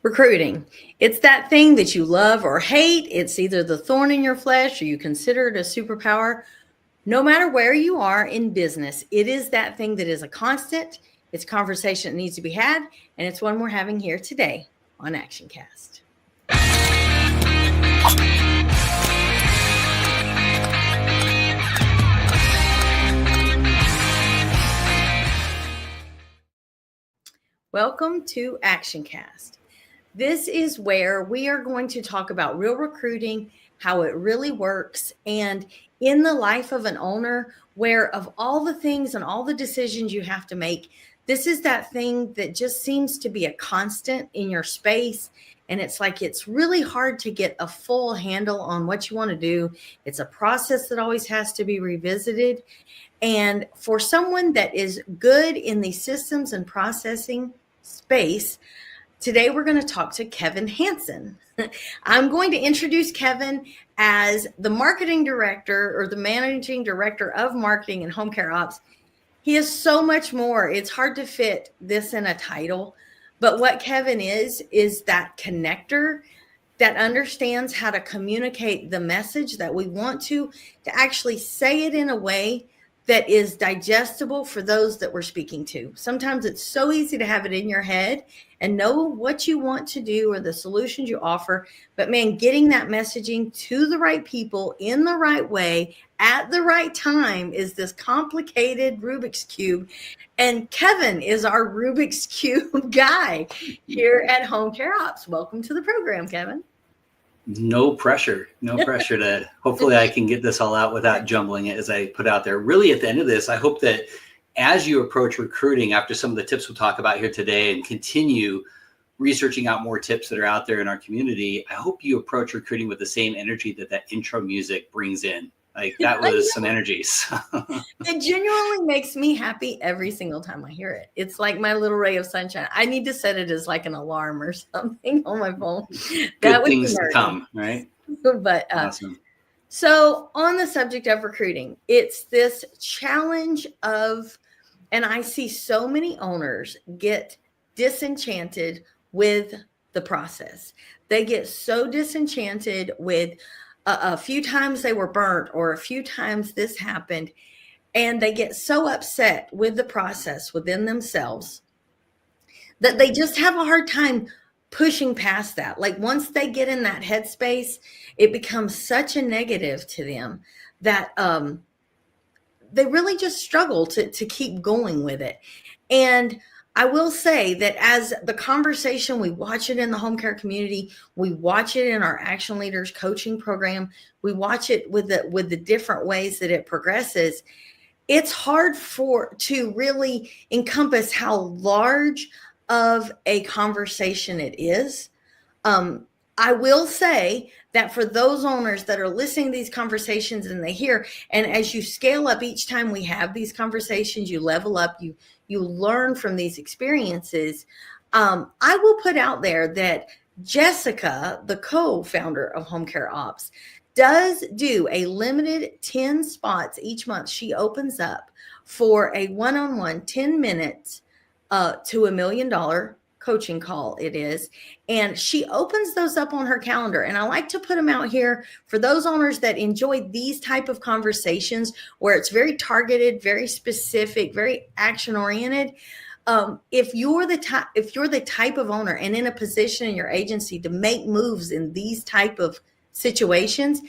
Recruiting. It's that thing that you love or hate. It's either the thorn in your flesh or you consider it a superpower. No matter where you are in business, it is that thing that is a constant. It's a conversation that needs to be had, and it's one we're having here today on ActionCast. Welcome to ActionCast. This is where we are going to talk about real recruiting, how it really works, and in the life of an owner, where of all the things and all the decisions you have to make, this is that thing that just seems to be a constant in your space. And it's like it's really hard to get a full handle on what you want to do. It's a process that always has to be revisited. And for someone that is good in the systems and processing space, today we're going to talk to Kevin Hansen. I'm going to introduce Kevin as the marketing director or the managing director of marketing and home care ops. He is so much more. It's hard to fit this in a title, but what Kevin is that connector that understands how to communicate the message that we want to actually say it in a way that is digestible for those that we're speaking to. Sometimes it's so easy to have it in your head and know what you want to do or the solutions you offer. But man, getting that messaging to the right people in the right way at the right time is this complicated Rubik's Cube. And Kevin is our Rubik's Cube guy here at Home Care Ops. Welcome to the program, Kevin. No pressure to hopefully I can get this all out without jumbling it as I put out there. Really at the end of this, I hope that as you approach recruiting after some of the tips we'll talk about here today and continue researching out more tips that are out there in our community, I hope you approach recruiting with the same energy that intro music brings in. Like that was some energy. So. It genuinely makes me happy every single time I hear it. It's like my little ray of sunshine. I need to set it as like an alarm or something on my phone. Good things to come, right? But awesome. So on the subject of recruiting, it's this challenge of, and I see so many owners get disenchanted with the process. They get so disenchanted with a few times they were burnt or a few times this happened, and they get so upset with the process within themselves that they just have a hard time pushing past that. Like once they get in that headspace, it becomes such a negative to them that they really just struggle to keep going with it. And I will say that as the conversation, we watch it in the home care community, we watch it in our Action Leaders coaching program, we watch it with the different ways that it progresses. It's hard to really encompass how large of a conversation it is. I will say that for those owners that are listening to these conversations and they hear, and as you scale up each time we have these conversations, you level up, you learn from these experiences. I will put out there that Jessica, the co-founder of Home Care Ops, does do a limited 10 spots each month. She opens up for a one-on-one 10 minutes to $1 million coaching call it is. And she opens those up on her calendar. And I like to put them out here for those owners that enjoy these type of conversations where it's very targeted, very specific, very action oriented. If you're the type of owner and in a position in your agency to make moves in these type of situations,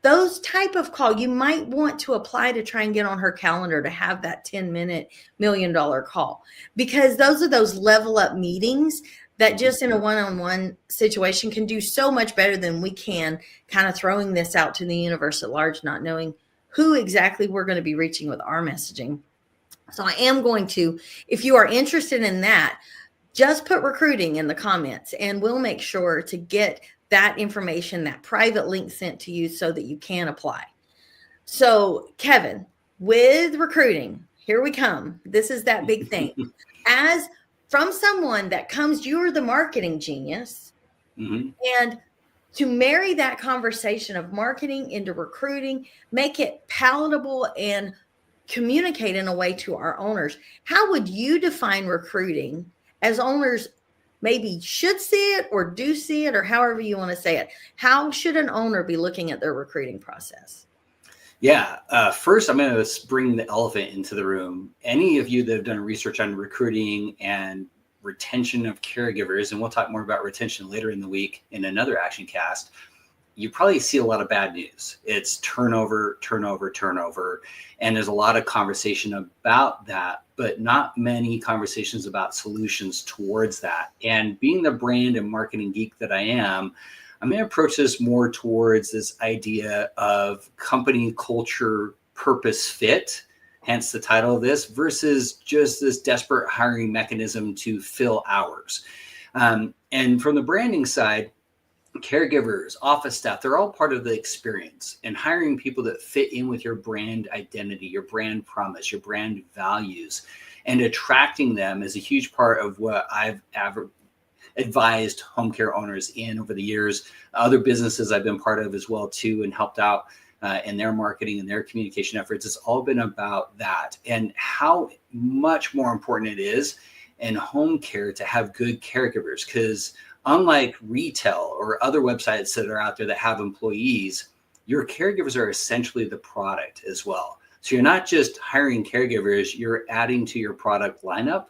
those type of call, you might want to apply to try and get on her calendar to have that 10-minute $1 million call, because those are those level up meetings that just in a one-on-one situation can do so much better than we can kind of throwing this out to the universe at large, not knowing who exactly we're going to be reaching with our messaging. So I am going to, if you are interested in that, just put recruiting in the comments and we'll make sure to get that information, that private link sent to you so that you can apply. So Kevin, with recruiting, here we come. This is that big thing. As from someone that comes, you're the marketing genius. Mm-hmm. And to marry that conversation of marketing into recruiting, make it palatable and communicate in a way to our owners. How would you define recruiting as owners maybe should see it or do see it, or however you want to say it. How should an owner be looking at their recruiting process? Yeah. First, I'm going to bring the elephant into the room. Any of you that have done research on recruiting and retention of caregivers, and we'll talk more about retention later in the week in another action cast, you probably see a lot of bad news. It's turnover, turnover, turnover. And there's a lot of conversation about that, but not many conversations about solutions towards that. And being the brand and marketing geek that I am, I'm going to approach this more towards this idea of company culture, purpose fit, hence the title of this, versus just this desperate hiring mechanism to fill hours. And from the branding side, caregivers, office staff, they're all part of the experience, and hiring people that fit in with your brand identity, your brand promise, your brand values, and attracting them is a huge part of what I've advised home care owners in over the years. Other businesses I've been part of as well too, and helped out in their marketing and their communication efforts. It's all been about that, and how much more important it is in home care to have good caregivers, because unlike retail or other websites that are out there that have employees, your caregivers are essentially the product as well. So you're not just hiring caregivers, you're adding to your product lineup,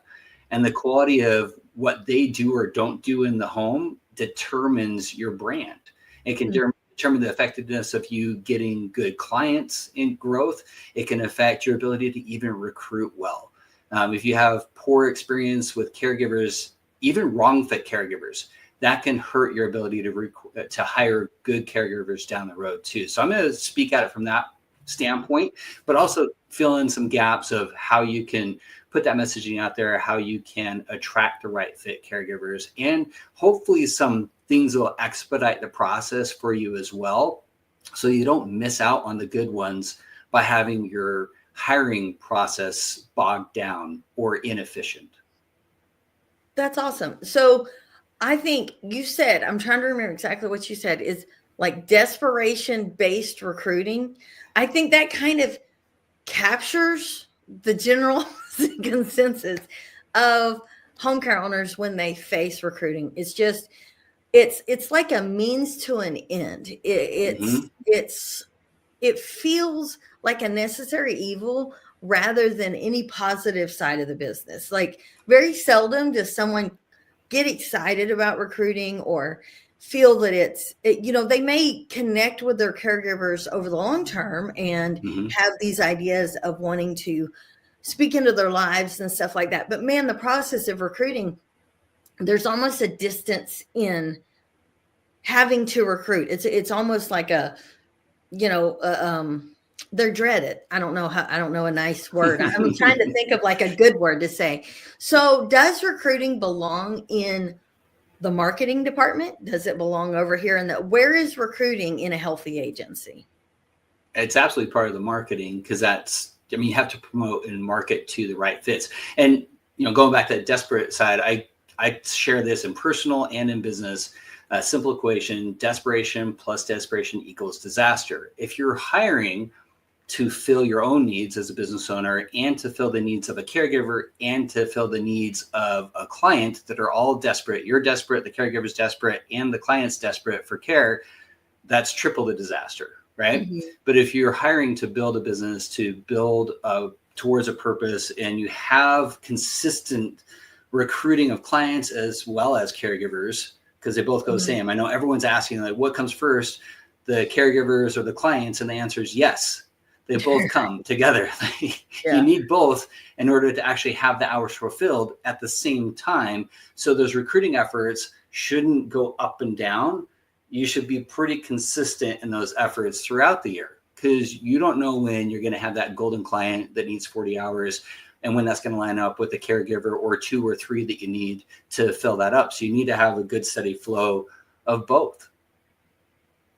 and the quality of what they do or don't do in the home determines your brand. It can determine the effectiveness of you getting good clients in growth. It can affect your ability to even recruit well. If you have poor experience with caregivers, even wrong fit caregivers, that can hurt your ability to hire good caregivers down the road too. So I'm going to speak at it from that standpoint, but also fill in some gaps of how you can put that messaging out there, how you can attract the right fit caregivers, and hopefully some things that will expedite the process for you as well, so you don't miss out on the good ones by having your hiring process bogged down or inefficient. That's awesome. So I think you said, I'm trying to remember exactly what you said, is like desperation-based recruiting. I think that kind of captures the general consensus of home care owners when they face recruiting. It's just, it's like a means to an end. It feels like a necessary evil rather than any positive side of the business. Like very seldom does someone get excited about recruiting or feel that they may connect with their caregivers over the long term and have these ideas of wanting to speak into their lives and stuff like that. But man, the process of recruiting, there's almost a distance in having to recruit. It's almost like they're dreaded. I don't know a nice word. I'm trying to think of like a good word to say. So does recruiting belong in the marketing department? Does it belong over here where is recruiting in a healthy agency? It's absolutely part of the marketing, because you have to promote and market to the right fits. And, going back to that desperate side, I share this in personal and in business. Simple equation: desperation plus desperation equals disaster. If you're hiring to fill your own needs as a business owner, and to fill the needs of a caregiver, and to fill the needs of a client that are all desperate, you're desperate, the caregiver's desperate, and the client's desperate for care, that's triple the disaster, right? Mm-hmm. But if you're hiring to build a business, to build towards a purpose, and you have consistent recruiting of clients as well as caregivers, because they both go the same. I know everyone's asking, like, what comes first, the caregivers or the clients? And the answer is yes. They both come together. You need both in order to actually have the hours fulfilled at the same time. So those recruiting efforts shouldn't go up and down. You should be pretty consistent in those efforts throughout the year, because you don't know when you're going to have that golden client that needs 40 hours and when that's going to line up with the caregiver or 2 or 3 that you need to fill that up. So you need to have a good steady flow of both.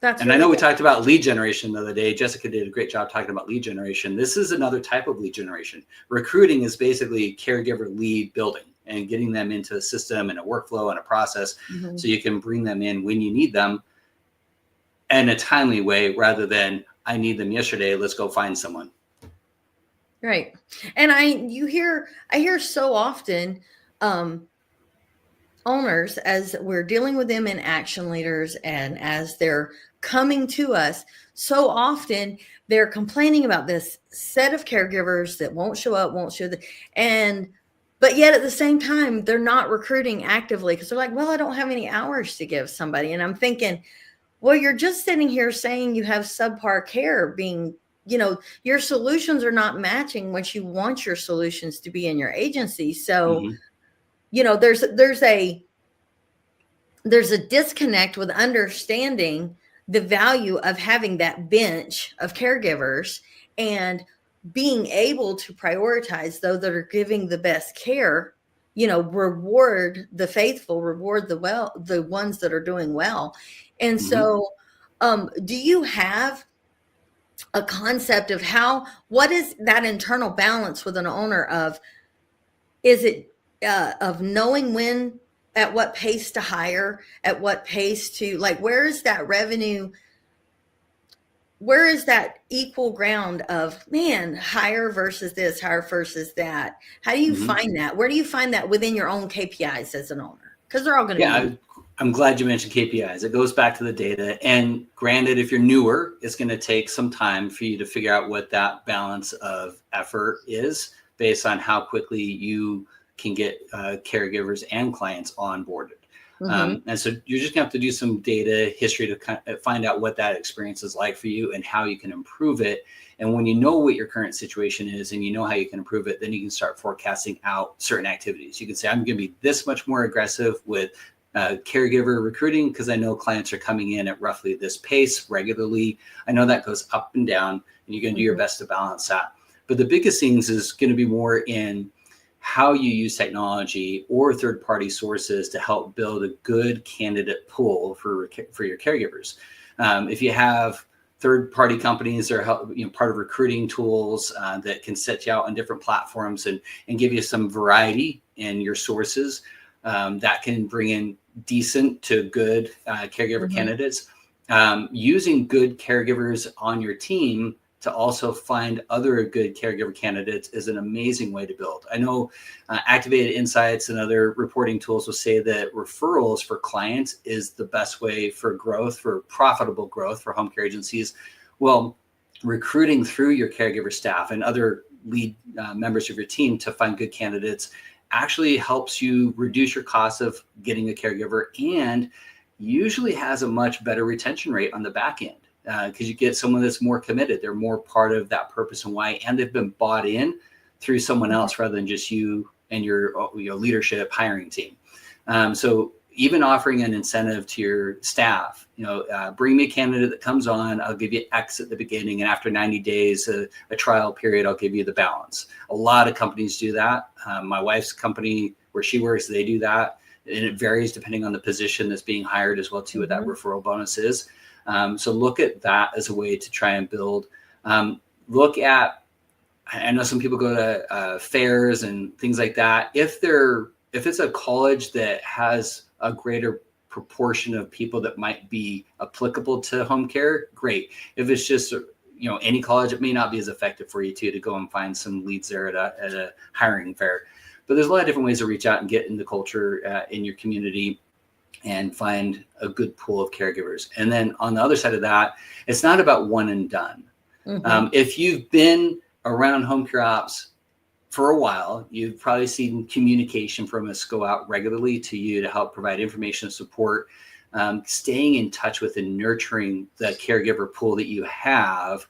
And I know we talked about lead generation the other day. Jessica did a great job talking about lead generation. This is another type of lead generation. Recruiting is basically caregiver lead building and getting them into a system and a workflow and a process, so you can bring them in when you need them in a timely way, rather than I need them yesterday, let's go find someone. Right. And I hear so often owners, as we're dealing with them in action leaders and as they're coming to us, so often they're complaining about this set of caregivers that won't show up, but yet at the same time, they're not recruiting actively because they're like, well, I don't have any hours to give somebody. And I'm thinking, well, you're just sitting here saying you have subpar care being, your solutions are not matching what you want your solutions to be in your agency. So, there's a disconnect with understanding the value of having that bench of caregivers and being able to prioritize those that are giving the best care, reward the faithful, reward the ones that are doing well. And so, do you have a concept of what is that internal balance with an owner of, is it of knowing when, at what pace to hire, at what pace to, like, where is that revenue? Where is that equal ground of, man, hire versus this, hire versus that? How do you find that? Where do you find that within your own KPIs as an owner? Because they're all going to be. I'm glad you mentioned KPIs. It goes back to the data. And granted, if you're newer, it's going to take some time for you to figure out what that balance of effort is based on how quickly you can get caregivers and clients onboarded. And so you're just gonna have to do some data history to kind of find out what that experience is like for you and how you can improve it. And when you know what your current situation is and you know how you can improve it, then you can start forecasting out certain activities. You can say, I'm gonna be this much more aggressive with caregiver recruiting because I know clients are coming in at roughly this pace regularly. I know that goes up and down, and you're gonna do your best to balance that. But the biggest things is gonna be more in how you use technology or third-party sources to help build a good candidate pool for your caregivers. If you have third-party companies that are part of recruiting tools that can set you out on different platforms and give you some variety in your sources, that can bring in decent to good caregiver candidates. Using good caregivers on your team to also find other good caregiver candidates is an amazing way to build. I know Activated Insights and other reporting tools will say that referrals for clients is the best way for growth, for profitable growth for home care agencies. Well, recruiting through your caregiver staff and other lead members of your team to find good candidates actually helps you reduce your cost of getting a caregiver and usually has a much better retention rate on the back end. Because you get someone that's more committed. They're more part of that purpose and why, and they've been bought in through someone else rather than just you and your leadership hiring team. So even offering an incentive to your staff, bring me a candidate that comes on, I'll give you X at the beginning, and after 90 days, a trial period, I'll give you the balance. A lot of companies do that. My wife's company where she works, they do that. And it varies depending on the position that's being hired as well, too, what that referral bonus is. So look at that as a way to try and build. Look at, I know some people go to fairs and things like that. If it's a college that has a greater proportion of people that might be applicable to home care, great. If it's just any college, it may not be as effective for you to go and find some leads there at a hiring fair. But there's a lot of different ways to reach out and get in the culture in your community and find a good pool of caregivers. And then on the other side of that, it's not about one and done. If you've been around home care ops for a while, you've probably seen communication from us go out regularly to you to help provide information and support. Staying in touch with and nurturing the caregiver pool that you have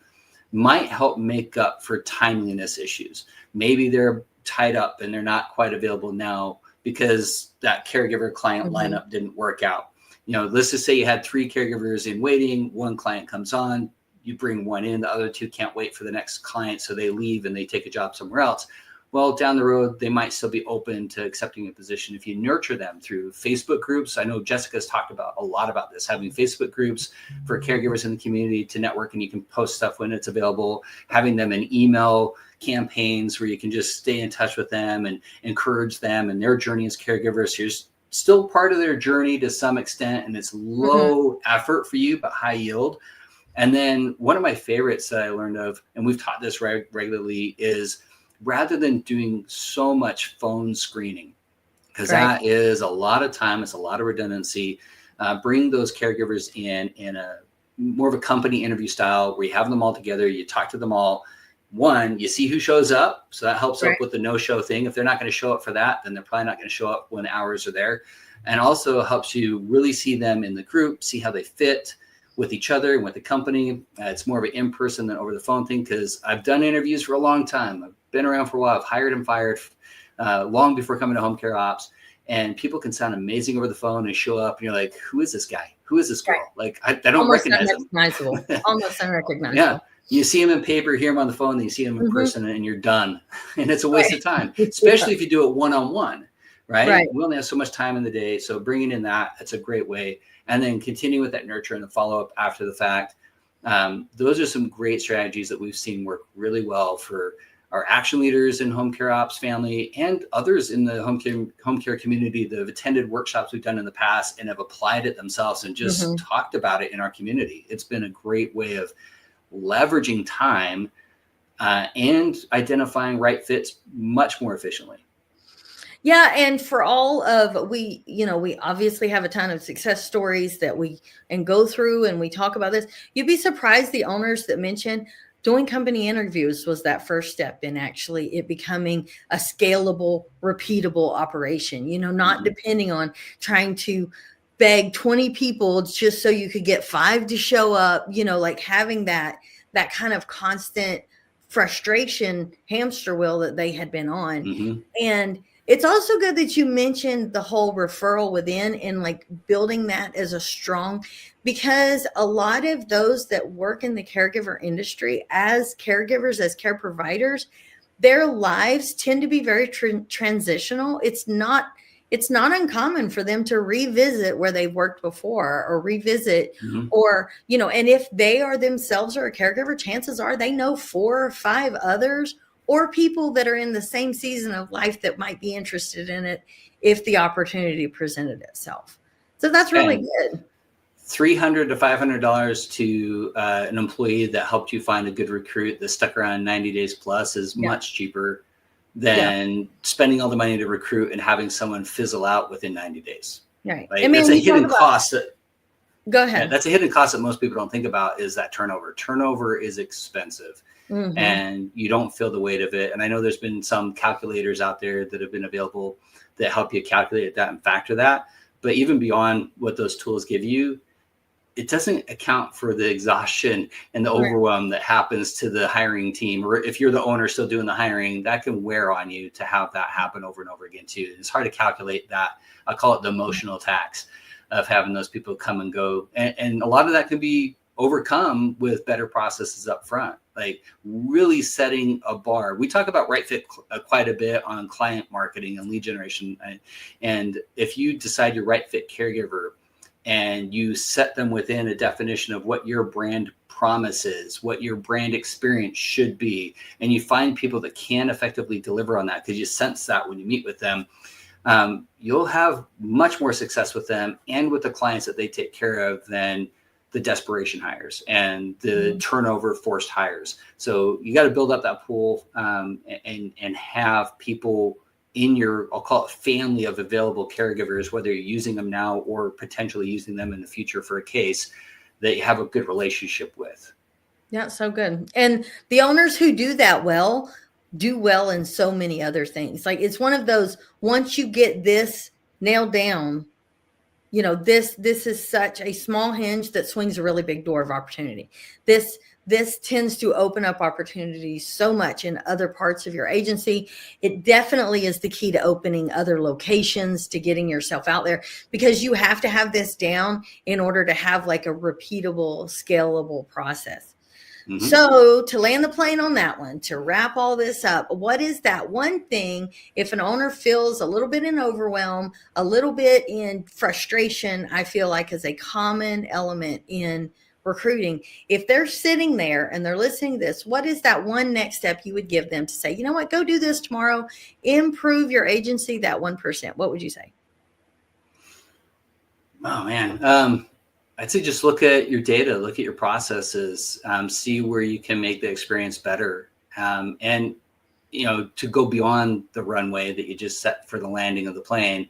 might help make up for timeliness issues. Maybe they're tied up and they're not quite available now because that caregiver client lineup didn't work out. Let's just say you had 3 caregivers in waiting, 1 client comes on, you bring 1 in, the other 2 can't wait for the next client, so they leave and they take a job somewhere else. Well, down the road, they might still be open to accepting a position if you nurture them through Facebook groups. I know Jessica's talked about a lot about this, having Facebook groups for caregivers in the community to network, and you can post stuff when it's available, having them in email campaigns where you can just stay in touch with them and encourage them and their journey as caregivers. You're still part of their journey to some extent, and it's low effort for you, but high yield. And then one of my favorites that I learned of, and we've taught this regularly, is rather than doing so much phone screening, because that is a lot of time. It's a lot of redundancy. Bring those caregivers in a more of a company interview style where you have them all together. You talk to them all. One, you see who shows up. So that helps up with the no-show thing. If they're not going to show up for that, then they're probably not going to show up when hours are there. And also helps you really see them in the group, see how they fit with each other and with the company. It's more of an in-person than over the phone thing, because I've done interviews for a long time. I've been around for a while. I've hired and fired long before coming to home care ops. And people can sound amazing over the phone and show up and you're like, who is this guy? Who is this girl? Like, I don't almost recognize them. Almost unrecognizable. Yeah. You see them in paper, hear them on the phone, then you see them in person and you're done. And it's a waste of time, especially if you do it one-on-one, right? We only have so much time in the day. So bringing in that's a great way. And then continue with that nurture and the follow-up after the fact. Those are some great strategies that we've seen work really well for our action leaders in home care ops family and others in the home care community that have attended workshops we've done in the past and have applied it themselves and just talked about it in our community. It's been a great way of leveraging time and identifying right fits much more efficiently. Yeah. And for all of, we obviously have a ton of success stories that we go through and we talk about this. You'd be surprised the owners that mention doing company interviews was that first step in actually it becoming a scalable, repeatable operation, not depending on trying to beg 20 people just so you could get 5 to show up, like having that kind of constant frustration hamster wheel that they had been on. And it's also good that you mentioned the whole referral within and like building that as a strong, because a lot of those that work in the caregiver industry as caregivers, as care providers, their lives tend to be very transitional. It's not uncommon for them to revisit where they've worked before or revisit or, and if they are themselves or a caregiver, chances are they know 4 or 5 others or people that are in the same season of life that might be interested in it if the opportunity presented itself. So that's really good. $300 to $500 to an employee that helped you find a good recruit that stuck around 90 days plus is much cheaper than spending all the money to recruit and having someone fizzle out within 90 days. Right. I mean, that's a hidden cost. Go ahead. Yeah, that's a hidden cost that most people don't think about is that turnover. Turnover is expensive. And you don't feel the weight of it. And I know there's been some calculators out there that have been available that help you calculate that and factor that. But even beyond what those tools give you, it doesn't account for the exhaustion and the overwhelm that happens to the hiring team. Or if you're the owner still doing the hiring, that can wear on you to have that happen over and over again too. It's hard to calculate that. I call it the emotional tax of having those people come and go. And a lot of that can be overcome with better processes up front, like really setting a bar. We talk about right fit quite a bit on client marketing and lead generation. And if you decide your right fit caregiver and you set them within a definition of what your brand promise is, what your brand experience should be, and you find people that can effectively deliver on that because you sense that when you meet with them, you'll have much more success with them and with the clients that they take care of than the desperation hires and the turnover forced hires. So you got to build up that pool and have people in your, I'll call it family of available caregivers, whether you're using them now or potentially using them in the future for a case that you have a good relationship with. Yeah, so good. And the owners who do that well, do well in so many other things. Like it's one of those, once you get this nailed down, this is such a small hinge that swings a really big door of opportunity. This tends to open up opportunities so much in other parts of your agency. It definitely is the key to opening other locations, to getting yourself out there, because you have to have this down in order to have like a repeatable, scalable process. So to land the plane on that one, to wrap all this up, what is that one thing if an owner feels a little bit in overwhelm, a little bit in frustration, I feel like is a common element in recruiting. If they're sitting there and they're listening to this, what is that one next step you would give them to say, you know what, go do this tomorrow, improve your agency that 1%? What would you say? Oh, man. I'd say just look at your data, look at your processes, see where you can make the experience better. And to go beyond the runway that you just set for the landing of the plane,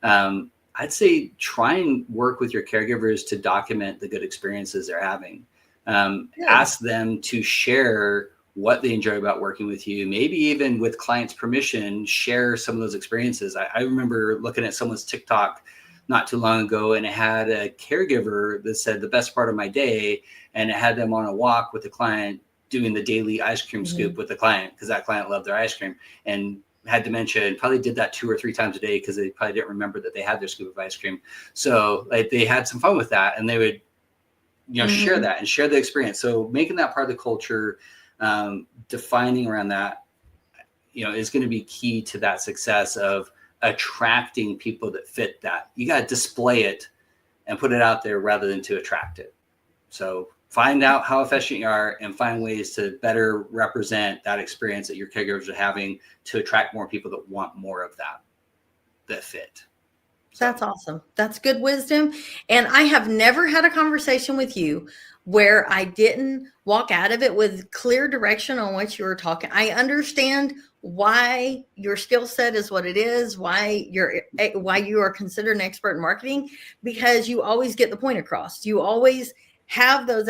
I'd say try and work with your caregivers to document the good experiences they're having. Ask them to share what they enjoy about working with you. Maybe even with clients' permission, share some of those experiences. I remember looking at someone's TikTok not too long ago, and it had a caregiver that said the best part of my day, and it had them on a walk with the client doing the daily ice cream scoop with the client, because that client loved their ice cream and had dementia, and probably did that 2 or 3 times a day because they probably didn't remember that they had their scoop of ice cream. So like they had some fun with that, and they would share that and share the experience. So making that part of the culture, defining around that, is going to be key to that success of attracting people that fit that. You got to display it and put it out there rather than to attract it. So find out how efficient you are and find ways to better represent that experience that your caregivers are having to attract more people that want more of that fit. So. That's awesome. That's good wisdom. And I have never had a conversation with you where I didn't walk out of it with clear direction on what you were talking. I understand why your skill set is what it is, why you are considered an expert in marketing, because you always get the point across. You always have those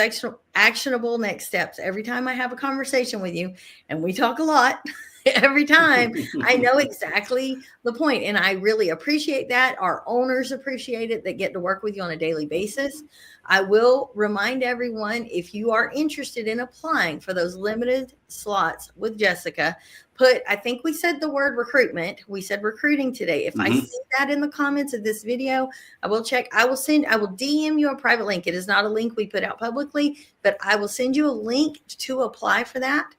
actionable next steps. Every time I have a conversation with you, and we talk a lot, every time I know exactly the point. And I really appreciate that. Our owners appreciate it that get to work with you on a daily basis. I will remind everyone, if you are interested in applying for those limited slots with Jessica, I think we said the word recruitment. We said recruiting today. If I see that in the comments of this video, I will check. I will DM you a private link. It is not a link we put out publicly, but I will send you a link to apply for that.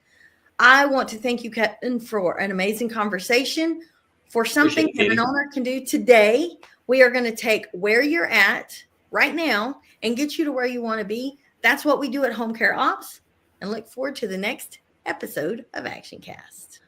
I want to thank you, Kevin, for an amazing conversation. For something that an owner can do today, we are going to take where you're at right now and get you to where you want to be. That's what we do at Home Care Ops, and look forward to the next episode of Action Cast.